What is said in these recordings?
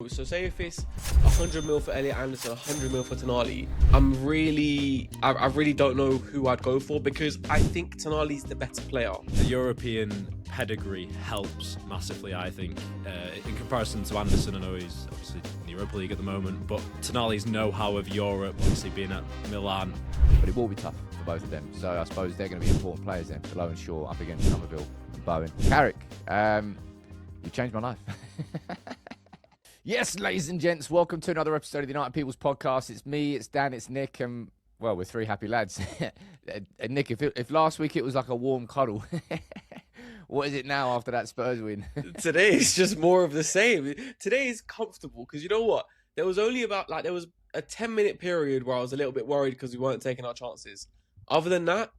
go. So say if it's 100 mil for Elliot Anderson, 100 mil for Tonali, I really don't know who I'd go for, because I think Tonali's the better player. The European pedigree helps massively, I think, in comparison to Anderson. I know he's obviously in the Europa League at the moment, but Tonali's know-how of Europe, obviously being at Milan. But it will be tough for both of them. So I suppose they're going to be important players then, Below and Shaw up against Somerville and Bowen. Carrick, you changed my life. Yes, ladies and gents, welcome to another episode of the United People's Podcast. It's me, it's Dan, it's Nick, and, well, we're three happy lads. And Nick, if last week it was like a warm cuddle, what is it now after that Spurs win? Today is just more of the same. Today is comfortable, because you know what? There was only there was a 10-minute period where I was a little bit worried because we weren't taking our chances. Other than that,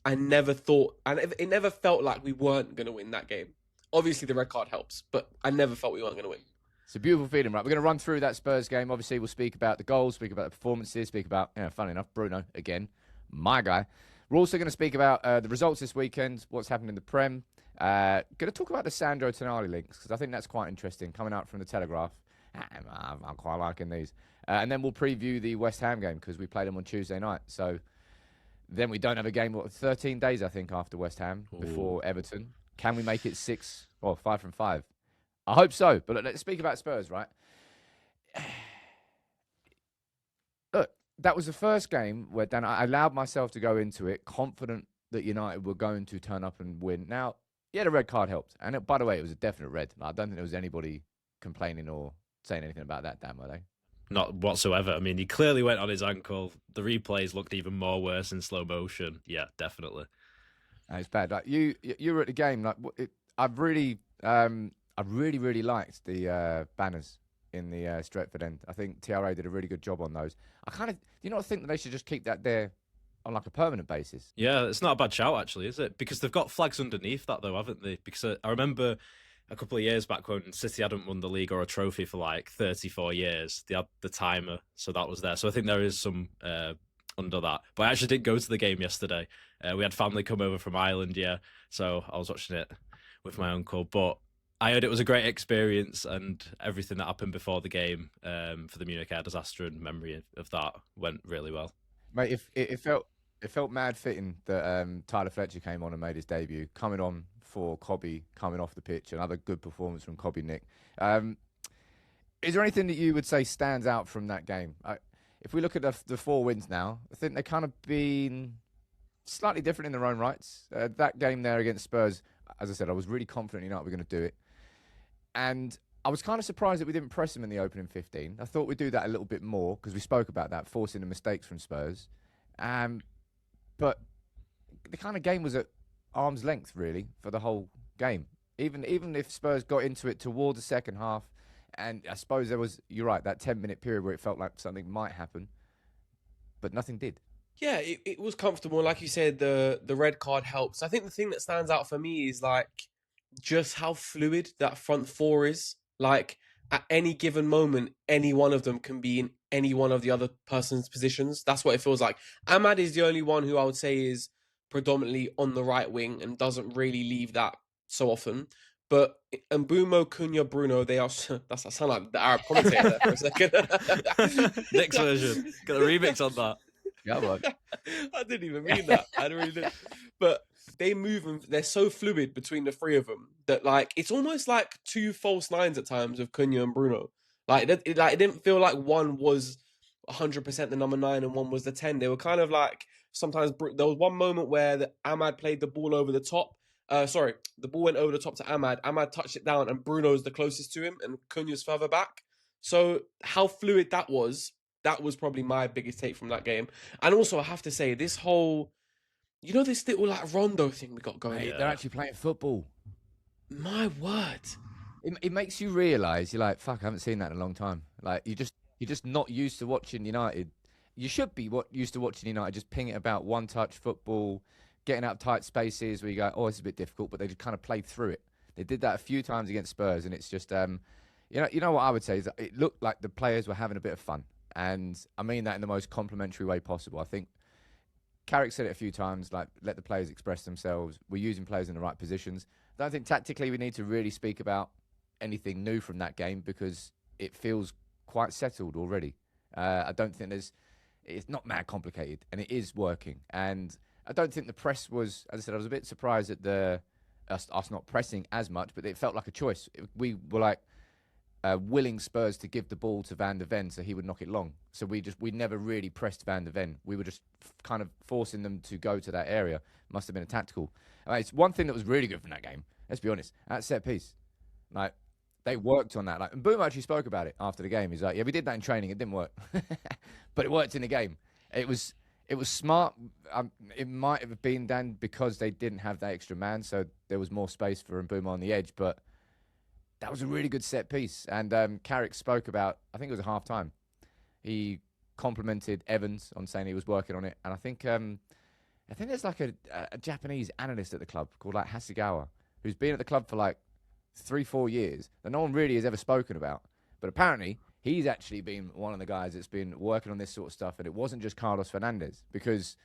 I never thought, and it never felt like we weren't going to win that game. Obviously, the red card helps, but I never felt we weren't going to win. It's a beautiful feeling, right? We're going to run through that Spurs game. Obviously, we'll speak about the goals, speak about the performances, speak about, funny enough, Bruno, again, my guy. We're also going to speak about the results this weekend, what's happened in the Prem. Going to talk about the Sandro Tonali links, because I think that's quite interesting, coming out from the Telegraph. I'm quite liking these. And then we'll preview the West Ham game, because we played them on Tuesday night. So then we don't have a game, 13 days, I think, after West Ham, before Everton. Can we make it 5 from 5? I hope so. But let's speak about Spurs, right? Look, that was the first game where, Dan, I allowed myself to go into it confident that United were going to turn up and win. Now, yeah, the red card helped. And by the way, it was a definite red. I don't think there was anybody complaining or saying anything about that, Dan, were they? Not whatsoever. I mean, he clearly went on his ankle. The replays looked even more worse in slow motion. Yeah, definitely. It's bad. Like you were at the game. Like I really liked the banners in the Stretford end. I think TRA did a really good job on those. Do you not think that they should just keep that there on like a permanent basis? Yeah, it's not a bad shout actually, is it? Because they've got flags underneath that though, haven't they? Because I remember a couple of years back when City hadn't won the league or a trophy for like 34 years, they had the timer, so that was there. So I think there is some under that. But I actually didn't go to the game yesterday. We had family come over from Ireland, so I was watching it with my uncle. But I heard it was a great experience, and everything that happened before the game for the Munich air disaster and memory of that went really well. Mate, it felt mad fitting that Tyler Fletcher came on and made his debut, coming on for Cobby, coming off the pitch. Another good performance from Cobby, Nick. Is there anything that you would say stands out from that game? If we look at the 4 wins now, I think they've kind of been slightly different in their own rights. That game there against Spurs, as I said, I was really confident United were going to do it. And I was kind of surprised that we didn't press them in the opening 15. I thought we'd do that a little bit more, because we spoke about that, forcing the mistakes from Spurs. But the kind of game was at arm's length, really, for the whole game. Even if Spurs got into it toward the second half, and I suppose there was, you're right, that 10-minute period where it felt like something might happen, but nothing did. Yeah, it was comfortable. Like you said, the red card helps. I think the thing that stands out for me is like just how fluid that front 4 is. Like at any given moment, any one of them can be in any one of the other person's positions. That's what it feels like. Ahmad is the only one who I would say is predominantly on the right wing and doesn't really leave that so often. But Mbumo, Cunha, Bruno, they are... I sound like the Arab commentator there for a second. Next version. Got a remix on that. Yeah, well. I didn't even mean that. I really didn't. But they move and they're so fluid between the 3 of them that like it's almost like 2 false nines at times of Cunha and Bruno. It didn't feel like one was 100% the number 9 and one was the 10. They were kind of like sometimes there was one moment where Ahmad played the ball over the top. The ball went over the top to Ahmad. Ahmad touched it down and Bruno's the closest to him and Cunha's further back. So how fluid that was probably my biggest take from that game. And also I have to say this whole, this little like Rondo thing we got going. Mate, they're actually playing football. My word. It makes you realise, you're like, fuck, I haven't seen that in a long time. Like you're just not used to watching United. You should be used to watching United just ping it about one-touch football, getting out of tight spaces where you go, oh, it's a bit difficult, but they just kind of play through it. They did that a few times against Spurs, and it's just, you know what I would say is that it looked like the players were having a bit of fun, and I mean that in the most complimentary way possible. I think Carrick said it a few times, like, let the players express themselves. We're using players in the right positions. I don't think tactically we need to really speak about anything new from that game because it feels quite settled already. I don't think it's not mad complicated, and it is working. And I don't think the press was, as I said, I was a bit surprised at us not pressing as much, but it felt like a choice. We were like willing Spurs to give the ball to Van der Ven so he would knock it long. So we never really pressed Van der Ven. We were just kind of forcing them to go to that area. Must have been a tactical. It's one thing that was really good from that game. Let's be honest, that set piece, like they worked on that. Like, and Boom actually spoke about it after the game. He's like, "Yeah, we did that in training. It didn't work, but it worked in the game. It was smart. It might have been done because they didn't have that extra man, so there was more space for Mbeumo on the edge. But that was a really good set piece. And Carrick spoke about, I think it was a half time. He complimented Evans on saying he was working on it, and I think there's like a Japanese analyst at the club called like Hasegawa, who's been at the club for like 3-4 years that no one really has ever spoken about. But apparently, he's actually been one of the guys that's been working on this sort of stuff, and it wasn't just Carlos Fernandes. Because,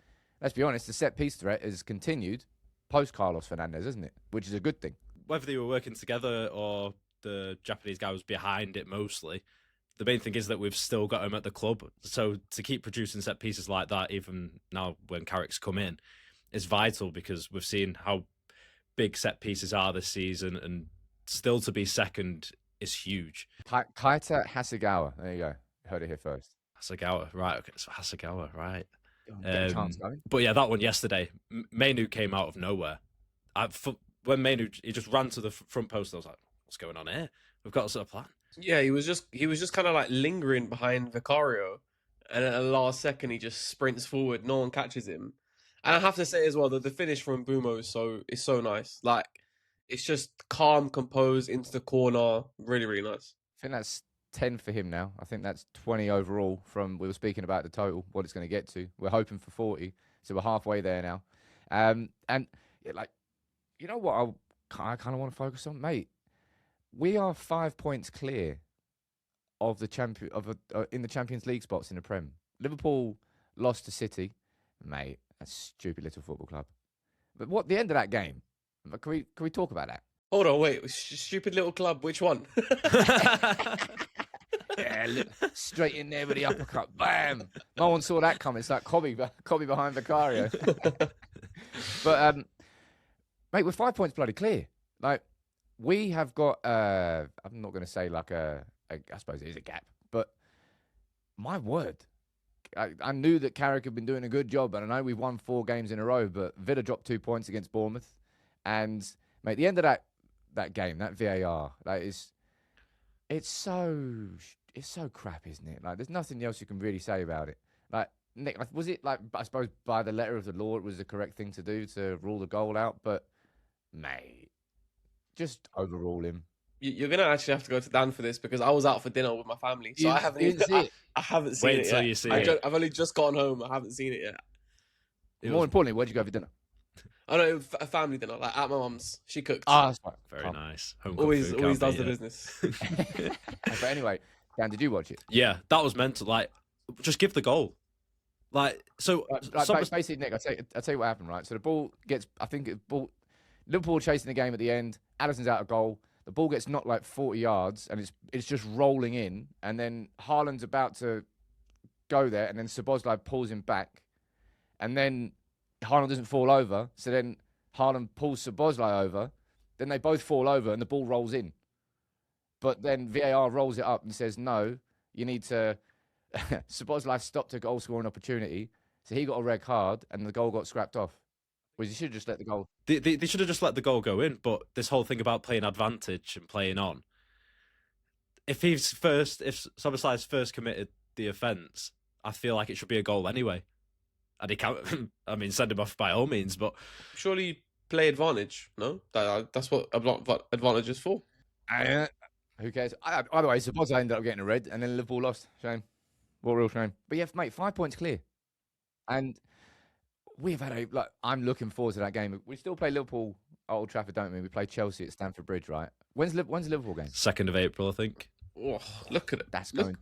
let's be honest, the set-piece threat has continued post-Carlos Fernandes, isn't it? Which is a good thing. Whether they were working together or the Japanese guy was behind it mostly, the main thing is that we've still got him at the club. So to keep producing set-pieces like that, even now when Carrick's come in, is vital, because we've seen how big set-pieces are this season, and still to be second is huge. Kaita Hasegawa. There you go. Heard it here first. Hasegawa, right. Okay, so Hasegawa, right. Get a chance going. But yeah, that one yesterday, Mainu came out of nowhere. When Mainu, he just ran to the front post, I was like, what's going on here? We've got a sort of plan. Yeah, he was just kind of like lingering behind Vicario, and at the last second he just sprints forward. No one catches him, and I have to say as well that the finish from Mbeumo is so nice. Like, it's just calm, composed into the corner. Really, really nice. I think that's 10 for him now. I think that's 20 overall from, we were speaking about the total, what it's going to get to. We're hoping for 40, so we're halfway there now. And yeah, like, you know what I kind of want to focus on, mate? We are 5 points clear of the in the Champions League spots in the Prem. Liverpool lost to City, mate. That's a stupid little football club. But what the end of that game? Can we talk about that? Hold on, wait. Stupid little club. Which one? Yeah, straight in there with the uppercut. Bam! No one saw that coming. It's like Cobby behind Vicario. But mate, we're 5 points bloody clear. Like, we have got. I'm not going to say like I suppose it is a gap, but my word, I knew that Carrick had been doing a good job, and I know we've won 4 games in a row. But Villa dropped 2 points against Bournemouth, and mate, the end of that game, that VAR, it's so crap, isn't it? Like, there's nothing else you can really say about it. Like, Nick, was it like, I suppose by the letter of the law, it was the correct thing to do to rule the goal out, but mate, just overrule him. You're gonna actually have to go to Dan for this, because I was out for dinner with my family, so I haven't seen it. Wait it until yet. you see it. I've only just gotten home. I haven't seen it yet. More importantly, where'd you go for dinner? I know, a family dinner, like at my mum's. She cooked. That's fine. Very nice. Always does the business. But anyway, Dan, did you watch it? Yeah, that was mental. Like, just give the goal. Like, so basically, Nick, I'll tell you what happened, right? So the ball gets, Liverpool chasing the game at the end. Alisson's out of goal. The ball gets knocked like 40 yards, and it's just rolling in. And then Haaland's about to go there, and then Szoboszlai pulls him back. And then Haaland doesn't fall over, so then Haaland pulls Szoboszlai over. Then they both fall over, and the ball rolls in. But then VAR rolls it up and says, no, you need to... Szoboszlai stopped a goal-scoring opportunity, so he got a red card, and the goal got scrapped off. Whereas you should have just let the goal... They should have just let the goal go in, but this whole thing about playing advantage and playing on, if Szoboszlai's first committed the offence, I feel like it should be a goal anyway. And he can't... I mean, send him off by all means, but... Surely play advantage, no? That's what advantage is for. Who cares? Either way, Szoboszlai ended up getting a red, and then Liverpool lost. Shame. What a real shame. But yeah, mate, 5 points clear. And we've had I'm looking forward to that game. We still play Liverpool at Old Trafford, don't we? We play Chelsea at Stamford Bridge, right? When's the Liverpool game? 2nd of April, I think. Oh, look at it. That's going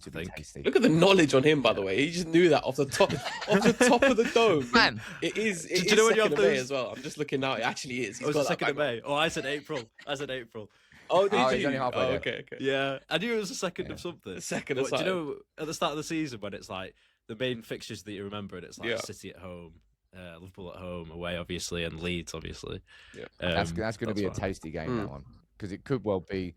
to be tasty. Look at the knowledge on him, by the way. He just knew that off the top of the dome. Man, it is. Do you know when you have May as well. I'm just looking now. It actually is. It's 2nd of May. Oh, I said April. Oh, did Oh, you? he's only halfway there. Okay, okay. Yeah, I knew it was a second Yeah. of something. A second But aside. do you know at the start of the season when it's like the main fixtures that you remember, and it's like Yeah. City at home, Liverpool at home, away obviously, and Leeds obviously. Yeah. That's going to be a fine. tasty game, that one, because it could well be.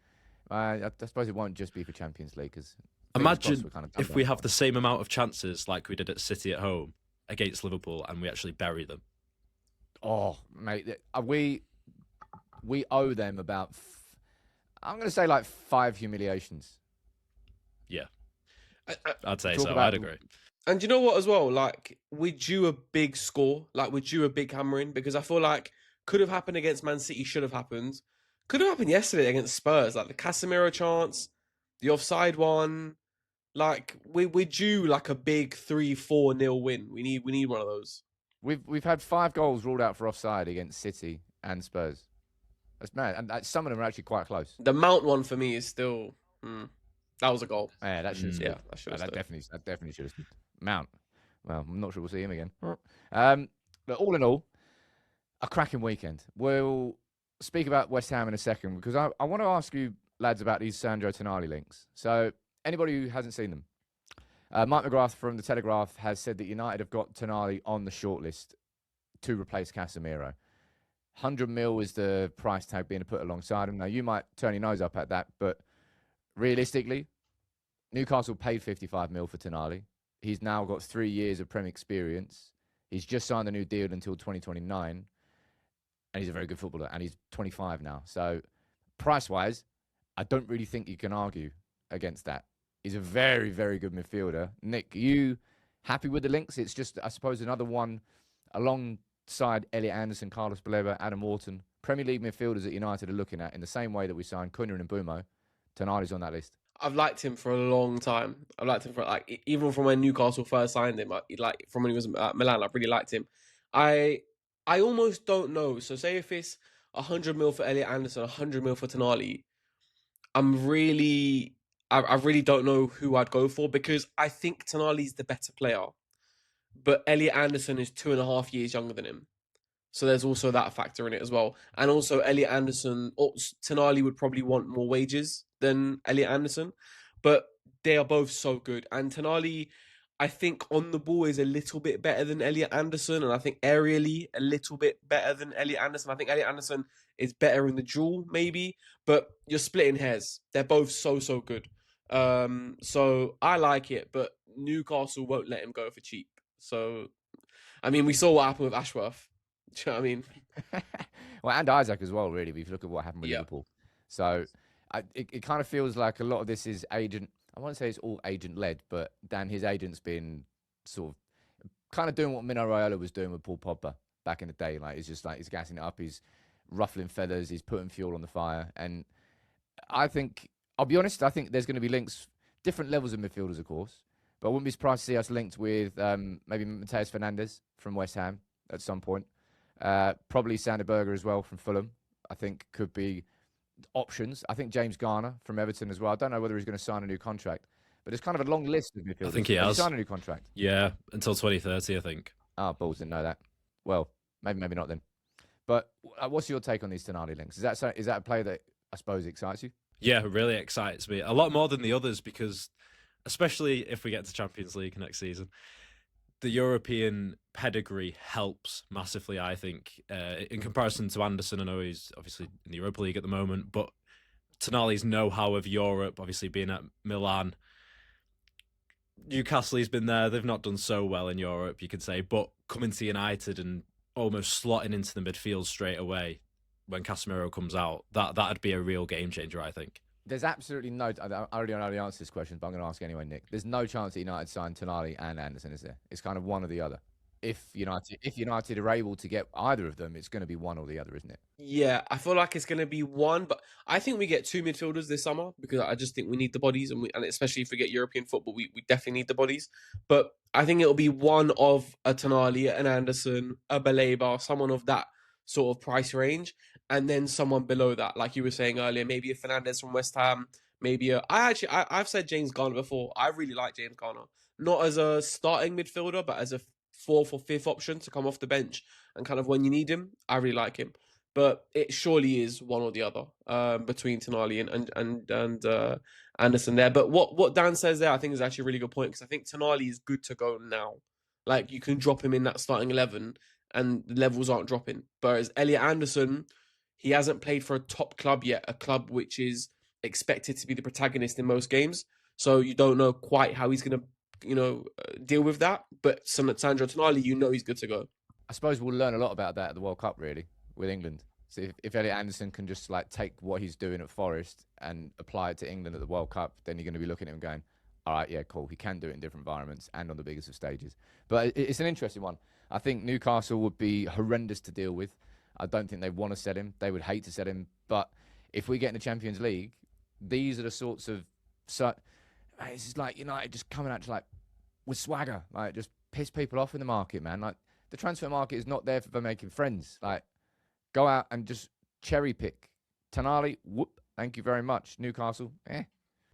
I suppose it won't just be for Champions League, because Imagine if we have the same amount of chances like we did at City at home against Liverpool, and we actually bury them. Oh, mate, we owe them about. I'm going to say like 5 humiliations. Yeah, I, I'd say talk so. about I'd the- agree. And you know what as well? Like, we're due a big score. Like, we're due a big hammering, because I feel like could have happened against Man City, should have happened. Could have happened yesterday against Spurs. Like, the Casemiro chance, the offside one. Like, we're due like a big 3-4-0 win. We need one of those. We've had 5 goals ruled out for offside against City and Spurs. That's mad, and some of them are actually quite close. The Mount one for me is still. That was a goal. Yeah, that should. Yeah, that should. That definitely should have. Mount. Well, I'm not sure we'll see him again. But all in all, a cracking weekend. We'll speak about West Ham in a second, because I want to ask you, lads, about these Sandro Tonali links. So, anybody who hasn't seen them, Mike McGrath from the Telegraph has said that United have got Tonali on the shortlist to replace Casemiro. 100 mil is the price tag being put alongside him. Now, you might turn your nose up at that, but realistically, Newcastle paid 55 mil for Tonali. He's now got 3 years of Premier experience. He's just signed a new deal until 2029. And he's a very good footballer. And he's 25 now. So, price-wise, I don't really think you can argue against that. He's a very, very good midfielder. Nick, are you happy with the links? It's just, I suppose, another one alongside Elliot Anderson, Carlos Baleba, Adam Wharton. Premier League midfielders that United are looking at in the same way that we signed Cunha and Mbumo. Tonali's on that list. I've liked him for a long time. I've liked him for even from when Newcastle first signed him. Like from when he was at Milan, I really liked him. I almost don't know. So say if it's 100 mil for Elliot Anderson, 100 mil for Tonali, I really don't know who I'd go for, because I think Tonali's the better player, but Elliot Anderson is 2.5 years younger than him. So there's also that factor in it as well. And also Elliot Anderson, Tonali would probably want more wages than Elliot Anderson, but they are both so good. And Tonali, I think on the ball is a little bit better than Elliot Anderson, and I think aerially a little bit better than Elliot Anderson. I think Elliot Anderson is better in the duel maybe, but you're splitting hairs. They're both so good. So I like it, but Newcastle won't let him go for cheap. So, I mean, we saw what happened with Ashworth. Do you know what I mean? Well, and Isaac as well, really, if you look at what happened with Liverpool. So it kind of feels like a lot of this is agent. I won't say it's all agent-led, but Dan, his agent's been sort of kind of doing what Mino Raiola was doing with Paul Pogba back in the day. Like, it's just like he's gassing it up, he's ruffling feathers, he's putting fuel on the fire. And I think, I'll be honest, I think there's going to be links, different levels of midfielders, of course. But I wouldn't be surprised to see us linked with maybe Mateus Fernandes from West Ham at some point. Probably Sander Berger as well from Fulham, I think could be options. I think James Garner from Everton as well. I don't know whether he's going to sign a new contract, but it's kind of a long list of midfielders. I think he has. Signed a new contract. Yeah, until 2030, I think. Oh, balls, didn't know that. Well, maybe not then. But what's your take on these Tonali links? Is that a player that I suppose excites you? Yeah, it really excites me. A lot more than the others, because especially if we get to Champions League next season, the European pedigree helps massively, I think, in comparison to Anderson. I know he's obviously in the Europa League at the moment, but Tonali's know-how of Europe, obviously being at Milan. Newcastle, he's been there. They've not done so well in Europe, you could say, but coming to United and almost slotting into the midfield straight away when Casemiro comes out, that'd be a real game changer, I think. There's absolutely no. I already know the answer to this question, but I'm going to ask anyway, Nick. There's no chance that United sign Tonali and Anderson, is there? It's kind of one or the other. If United are able to get either of them, it's going to be one or the other, isn't it? Yeah, I feel like it's going to be one, but I think we get 2 midfielders this summer, because I just think we need the bodies, and especially if we get European football, we definitely need the bodies. But I think it'll be one of a Tonali, an Anderson, a Baleba, someone of that sort of price range, and then someone below that, like you were saying earlier, maybe a Fernandes from West Ham, maybe I've said James Garner before. I really like James Garner, not as a starting midfielder, but as a 4th or 5th option to come off the bench and kind of when you need him. I really like him. but it surely is one or the other between Tonali and Anderson there. But what Dan says there, I think is actually a really good point, because I think Tonali is good to go now. Like, you can drop him in that starting 11 and the levels aren't dropping. Whereas Elliot Anderson, he hasn't played for a top club yet, a club which is expected to be the protagonist in most games. So you don't know quite how he's going to, deal with that. But Sandro Tonali, he's good to go. I suppose we'll learn a lot about that at the World Cup, really, with England. So if Elliot Anderson can just like take what he's doing at Forest and apply it to England at the World Cup, then you're going to be looking at him going, all right, yeah, cool. He can do it in different environments and on the biggest of stages. But it's an interesting one. I think Newcastle would be horrendous to deal with. I don't think they want to sell him. They would hate to sell him. But if we get in the Champions League, these are the sorts of... it's just like United just coming out like with swagger, like just piss people off in the market, man. Like, the transfer market is not there for making friends. Like, go out and just cherry pick. Tonali, whoop, thank you very mumuch. Newcastle,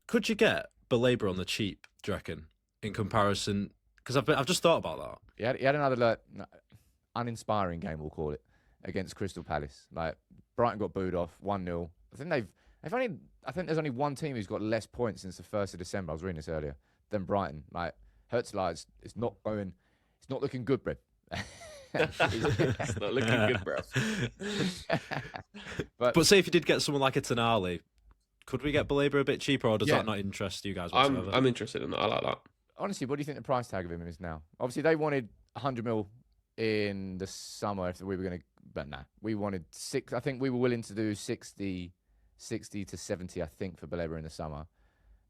Could you get Baleba on the cheap, do you reckon, in comparison? Because I've just thought about that. He had another uninspiring game, we'll call it, against Crystal Palace. Like, Brighton got booed off 1-0. I think there's only one team who's got less points since the 1st of December. I was reading this earlier than Brighton. Like, Herzl it's not looking good, Brett. It's not looking good, bro. But say if you did get someone like a Tonali, could we get Baleba a bit cheaper, or does that not interest you guys whatsoever? I'm interested in that. I like that. Honestly, what do you think the price tag of him is now? Obviously, they wanted 100 mil in the summer if we were going to, but nah, we wanted 6. I think we were willing to do 60 to 70, I think, for Baleba in the summer.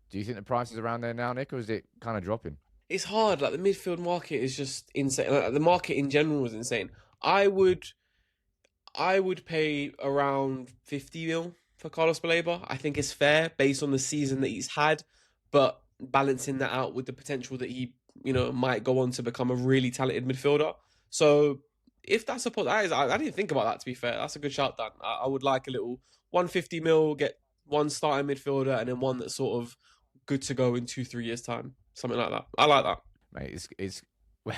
Do you think the price is around there now, Nick, or is it kind of dropping? It's hard. Like, the midfield market is just insane. Like, the market in general is insane. I would pay around 50 mil for Carlos Baleba. I think it's fair based on the season that he's had, but balancing that out with the potential that he, might go on to become a really talented midfielder. So if that's a pot, I didn't think about that, to be fair. That's a good shout, Dan. I would like a little 150 mil, get one starting midfielder, and then one that's sort of good to go in 2-3 years' time. Something like that. I like that. Mate,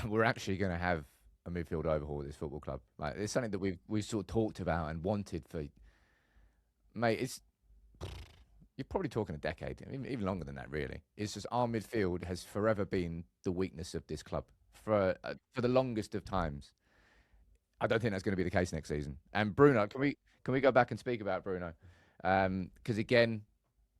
we're actually going to have a midfield overhaul at this football club. Like, it's something that we've sort of talked about and wanted for... Mate, you're probably talking a decade, even longer than that, really. It's just our midfield has forever been the weakness of this club for the longest of times. I don't think that's going to be the case next season. And Bruno, can we go back and speak about Bruno? Because again,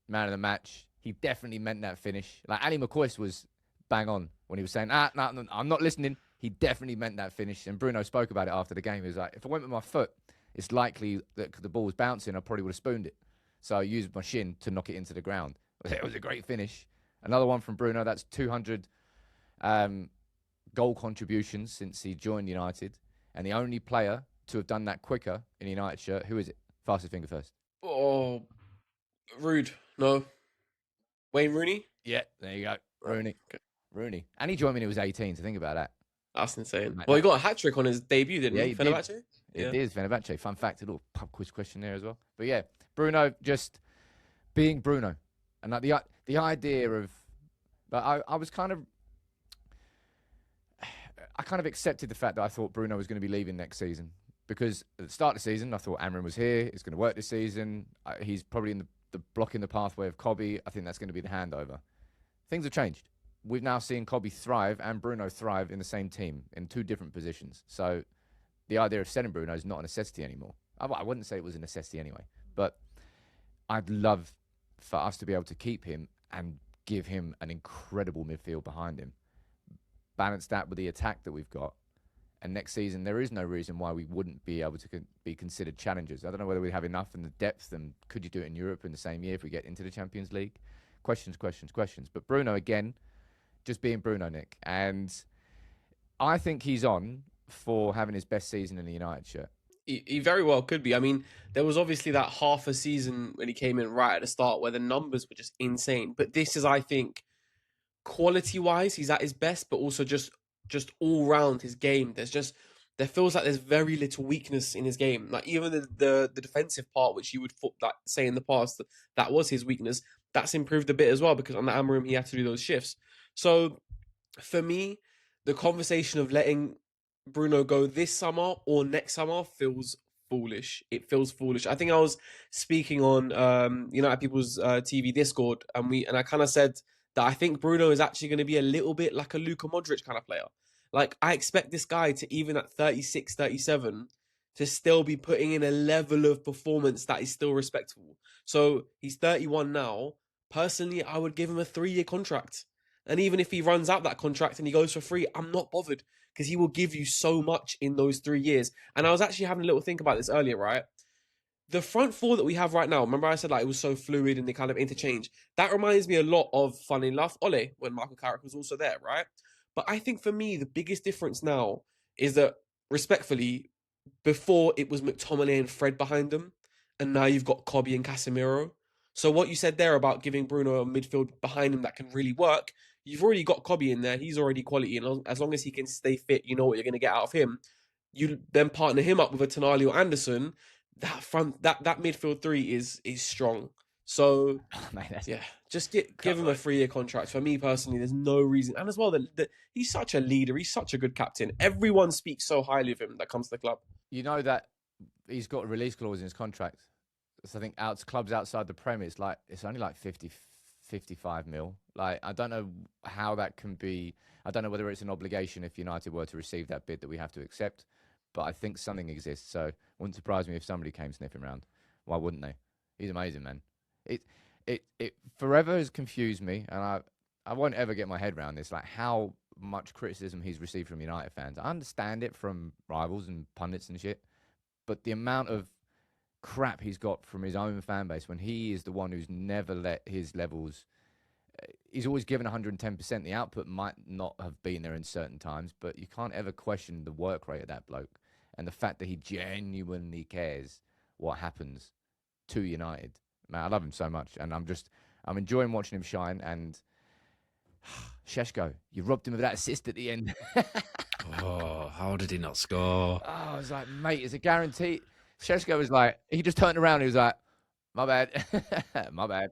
man of the match, he definitely meant that finish. Like, Ali McCoist was bang on when he was saying, no, I'm not listening. He definitely meant that finish. And Bruno spoke about it after the game. He was like, if I went with my foot, it's likely that the ball was bouncing, I probably would have spooned it. So I used my shin to knock it into the ground. It was a great finish. Another one from Bruno. That's 200 goal contributions since he joined United. And the only player to have done that quicker in a United shirt, who is it? Fastest finger first. Oh, Rude. No. Wayne Rooney? Yeah, there you go. Rooney. Okay. Rooney. And he joined me when he was 18, so think about that. That's insane. Like well, that. he got a hat-trick on his debut, didn't he? He Fenerbahce? It is Fenerbahce. Fun fact, a little pub quiz question there as well. But yeah, Bruno just being Bruno. And like the idea of... I kind of accepted the fact that I thought Bruno was going to be leaving next season. Because at the start of the season, I thought Amrin was here. It's going to work this season. He's probably in the blocking the pathway of Cobby. I think that's going to be the handover. Things have changed. We've now seen Cobby thrive and Bruno thrive in the same team in 2 different positions. So the idea of selling Bruno is not a necessity anymore. I wouldn't say it was a necessity anyway. But I'd love for us to be able to keep him and give him an incredible midfield behind him. Balance that with the attack that we've got. And next season, there is no reason why we wouldn't be able to be considered challengers. I don't know whether we have enough in the depth, and could you do it in Europe in the same year if we get into the Champions League? Questions. But Bruno, again, just being Bruno, Nick. And I think he's on for having his best season in the United shirt. He very well could be. I mean, there was obviously that half a season when he came in right at the start where the numbers were just insane. But this is, I think, quality-wise, he's at his best, but also just all round his game. There feels like there's very little weakness in his game. Like, even the defensive part, which you would say in the past that was his weakness, that's improved a bit as well, because on the Amarim he had to do those shifts. So for me, the conversation of letting Bruno go this summer or next summer feels foolish. It feels foolish. I think I was speaking on United People's TV Discord, and I kind of said that I think Bruno is actually going to be a little bit like a Luka Modric kind of player. Like, I expect this guy to, even at 36, 37, to still be putting in a level of performance that is still respectable. So he's 31 now. Personally, I would give him a 3-year contract. And even if he runs out that contract and he goes for free, I'm not bothered, because he will give you so much in those 3 years. And I was actually having a little think about this earlier, right? The front four that we have right now, remember I said like it was so fluid and they kind of interchange? That reminds me a lot of, funny enough, Ole, when Michael Carrick was also there, right? But I think for me, the biggest difference now is that, respectfully, before it was McTominay and Fred behind them, and now you've got Kobe and Casemiro. So what you said there about giving Bruno a midfield behind him that can really work, you've already got Kobe in there. He's already quality, and as long as he can stay fit, you know what you're going to get out of him. You then partner him up with a Tonali or Anderson. That midfield three is strong. So yeah, just give him a 3-year contract. For me personally, there's no reason, and as well that he's such a leader. He's such a good captain. Everyone speaks so highly of him that comes to the club. You know that he's got a release clause in his contract. So I think clubs outside the Premier, it's only like 50, 55 mil. Like, I don't know how that can be. I don't know whether it's an obligation if United were to receive that bid that we have to accept. But I think something exists. So it wouldn't surprise me if somebody came sniffing around. Why wouldn't they? He's amazing, man. It forever has confused me, and I won't ever get my head around this. Like, how much criticism he's received from United fans. I understand it from rivals and pundits and shit, but the amount of crap he's got from his own fan base when he is the one who's never let his levels. He's always given 110%. The output might not have been there in certain times, but you can't ever question the work rate of that bloke and the fact that he genuinely cares what happens to United. Man, I love him so much, and I'm enjoying watching him shine. And Šeško, you robbed him of that assist at the end. Oh, how did he not score? Oh, I was like, mate, it's a guarantee. Šeško was like, he just turned around and he was like, my bad. My bad.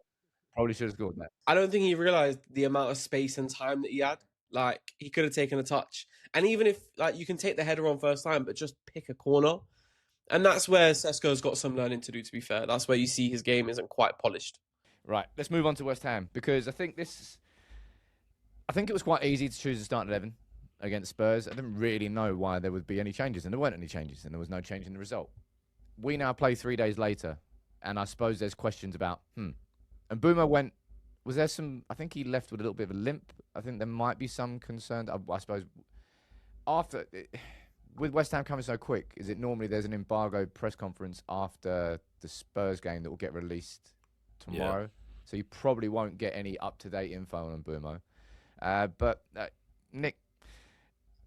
Probably should have scored that. I don't think he realised the amount of space and time that he had. Like, he could have taken a touch. And even if, like, you can take the header on first time, but just pick a corner. And that's where Šeško's got some learning to do, to be fair. That's where you see his game isn't quite polished. Right, let's move on to West Ham, because I think it was quite easy to choose a starting 11 against Spurs. I didn't really know why there would be any changes, and there weren't any changes, and there was no change in the result. We now play 3 days later, and I suppose there's questions about, And Boomer I think he left with a little bit of a limp. I think there might be some concern. I suppose with West Ham coming so quick, is it normally there's an embargo press conference after the Spurs game that will get released tomorrow? Yeah. So you probably won't get any up-to-date info on Boomer. But Nick,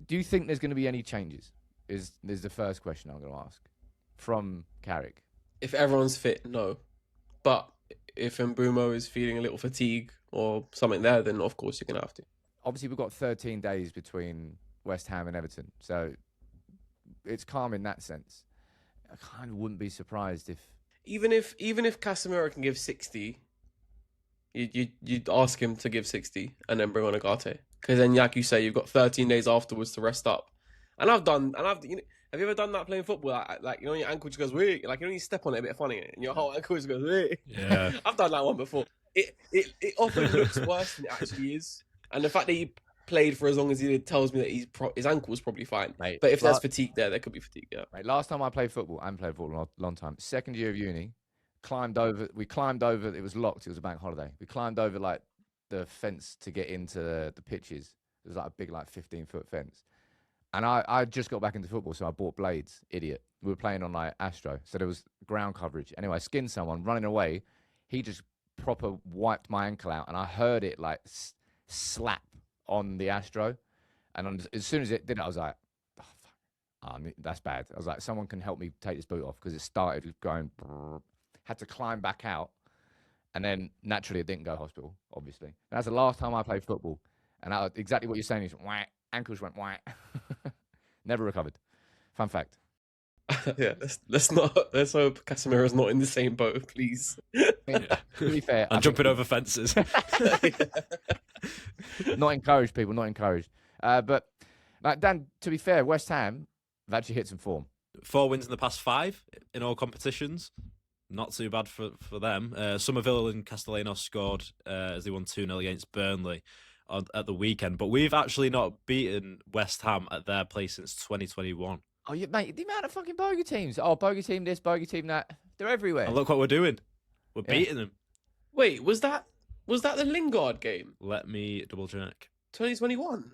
do you think there's going to be any changes? Is the first question I'm going to ask from Carrick. If everyone's fit, no. But if Mbumo is feeling a little fatigue or something there, then of course you're going to have to. Obviously, we've got 13 days between West Ham and Everton, so it's calm in that sense. I kind of wouldn't be surprised if... Even if Casemiro can give 60, you'd ask him to give 60 and then bring on Agate. Because then, like you say, you've got 13 days afterwards to rest up. And have you ever done that playing football? Like, your ankle just goes, wait. Like, you step on it a bit funny, and your whole ankle just goes, wait. Yeah. I've done that one before. It often looks worse than it actually is. And the fact that he played for as long as he did tells me that his ankle was probably fine. Mate, but if there's fatigue there could be fatigue, yeah. Mate, last time I played football, I haven't played football in a long time. Second year of uni, we climbed over, it was locked, it was a bank holiday. We climbed over like the fence to get into the pitches. It was like a big 15-foot fence. And I just got back into football, so I bought blades, idiot. We were playing on like Astro, so there was ground coverage. Anyway, I skinned someone running away. He just proper wiped my ankle out, and I heard it like slap on the Astro. And as soon as it did it, I was like, oh, fuck. That's bad. I was like, someone can help me take this boot off, because it started going, had to climb back out. And then naturally it didn't go to hospital, obviously. And that's the last time I played football. And exactly what you're saying is, whack, ankles went whack. Never recovered. Fun fact. Yeah, let's hope Casemiro's not in the same boat, please. To be fair, I'm jumping over fences. Not encouraged, people. Not encouraged. But Dan, to be fair, West Ham have actually hit some form. 4 wins in the past 5 in all competitions. Not too bad for them. Somerville and Castellanos scored as they won 2-0 against Burnley at the weekend. But we've actually not beaten West Ham at their place since 2021. Oh, mate, the amount of fucking bogey teams. Oh, bogey team this, bogey team that. They're everywhere. And look what we're doing. We're beating them. Wait, was that the Lingard game? Let me double check. 2021?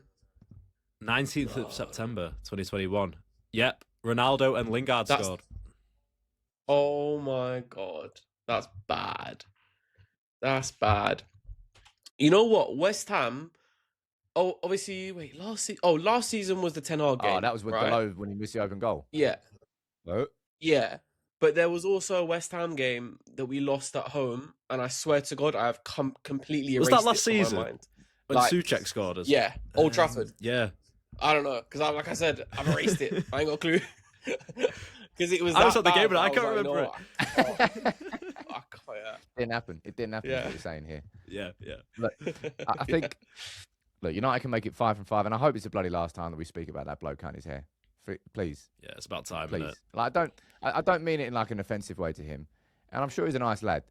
19th of September, 2021. Yep, Ronaldo and Lingard scored. Oh my God. That's bad. That's bad. You know what? West Ham. Oh, obviously, wait, last season was the Ten Hag game. Oh, that was with Below when he missed the open goal. Yeah. Oh. Yeah. But there was also a West Ham game that we lost at home, and I swear to God, I have completely erased Was that last it from season? my mind. When Souček scored us? Yeah, Old Trafford. Yeah. I don't know, because like I said, I've erased it. I ain't got a clue. Because it was I was that at the game, bad, but I can't remember it. I can't, yeah. Didn't happen. It didn't happen. Yeah. What you're saying here. Yeah. Look, I think. Look, United can make it 5 from 5, and I hope it's the bloody last time that we speak about that bloke cutting his hair. Please. Yeah, it's about time, Please. isn't it? Like, I don't mean it in like an offensive way to him, and I'm sure he's a nice lad,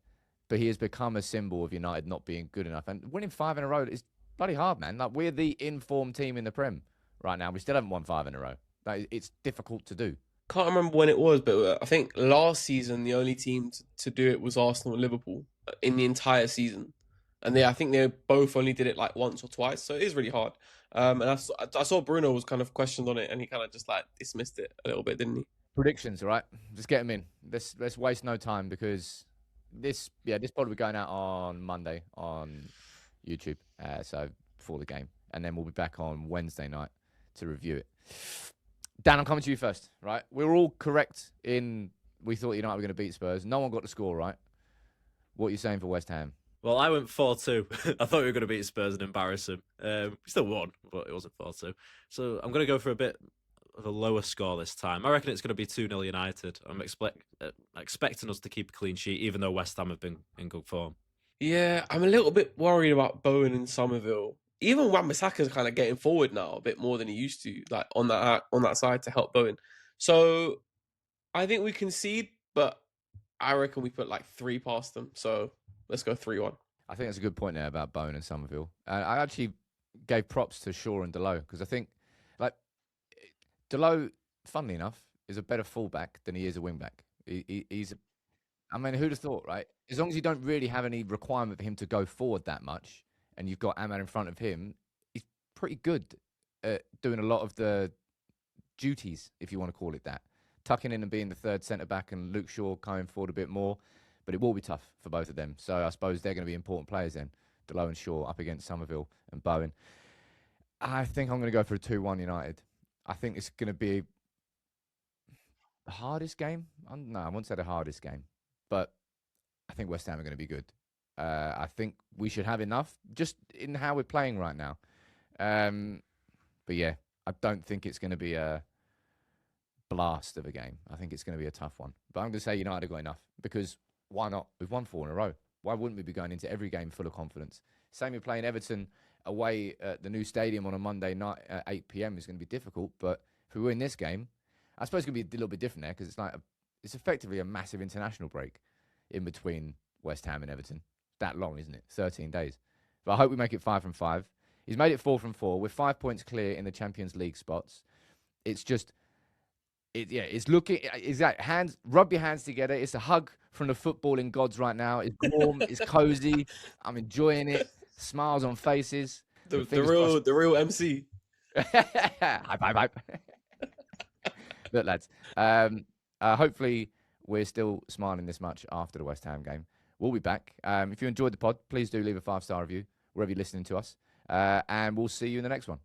but he has become a symbol of United not being good enough, and winning 5 in a row is bloody hard, man. Like, we're the informed team in the Prem right now. We still haven't won 5 in a row. Like, it's difficult to do. Can't remember when it was, but I think last season the only team to do it was Arsenal and Liverpool in the entire season. And I think they both only did it like once or twice, so it is really hard. And I saw Bruno was kind of questioned on it, and he kind of just like dismissed it a little bit, didn't he? Predictions, all right? Just get them in. Let's waste no time because this pod will be going out on Monday on YouTube, so before the game, and then we'll be back on Wednesday night to review it. Dan, I'm coming to you first, right? We were all correct in we thought United were going to beat Spurs. No one got the score right. What are you saying for West Ham? Well, I went 4-2. I thought we were going to beat Spurs and embarrass them. We still won, but it wasn't 4-2. So I'm going to go for a bit of a lower score this time. I reckon it's going to be 2-0 United. I'm expecting us to keep a clean sheet, even though West Ham have been in good form. Yeah, I'm a little bit worried about Bowen and Somerville. Even Wan-Bissaka's kind of getting forward now a bit more than he used to, like on that side to help Bowen. So I think we concede, but I reckon we put like 3 past them. So let's go 3-1. I think that's a good point there about Bowen and Somerville. I actually gave props to Shaw and Delot because I think, like, Delot, funnily enough, is a better fullback than he is a wingback. I mean, who'd have thought, right? As long as you don't really have any requirement for him to go forward that much, and you've got Ahmad in front of him, he's pretty good at doing a lot of the duties, if you want to call it that. Tucking in and being the third centre-back and Luke Shaw coming forward a bit more. But it will be tough for both of them. So I suppose they're going to be important players then. Delot and Shaw up against Somerville and Bowen. I think I'm going to go for a 2-1 United. I think it's going to be the hardest game. No, I won't say the hardest game. But I think West Ham are going to be good. I think we should have enough just in how we're playing right now. But yeah, I don't think it's going to be a blast of a game. I think it's going to be a tough one. But I'm going to say United have got enough because why not? We've won 4 in a row. Why wouldn't we be going into every game full of confidence? Same with playing Everton away at the new stadium on a Monday night at 8 p.m. is going to be difficult. But if we win this game, I suppose it's going to be a little bit different there because it's effectively a massive international break in between West Ham and Everton. That long, isn't it? 13 days. But I hope we make it 5 from 5. He's made it 4 from 4. We're 5 points clear in the Champions League spots. It's just, it's looking, it's that hands, rub your hands together. It's a hug from the footballing gods right now. It's warm, it's cozy. I'm enjoying it. Smiles on faces. The real MC. Hype. Look, lads. Hopefully, we're still smiling this much after the West Ham game. We'll be back. If you enjoyed the pod, please do leave a 5-star review wherever you're listening to us. And we'll see you in the next one.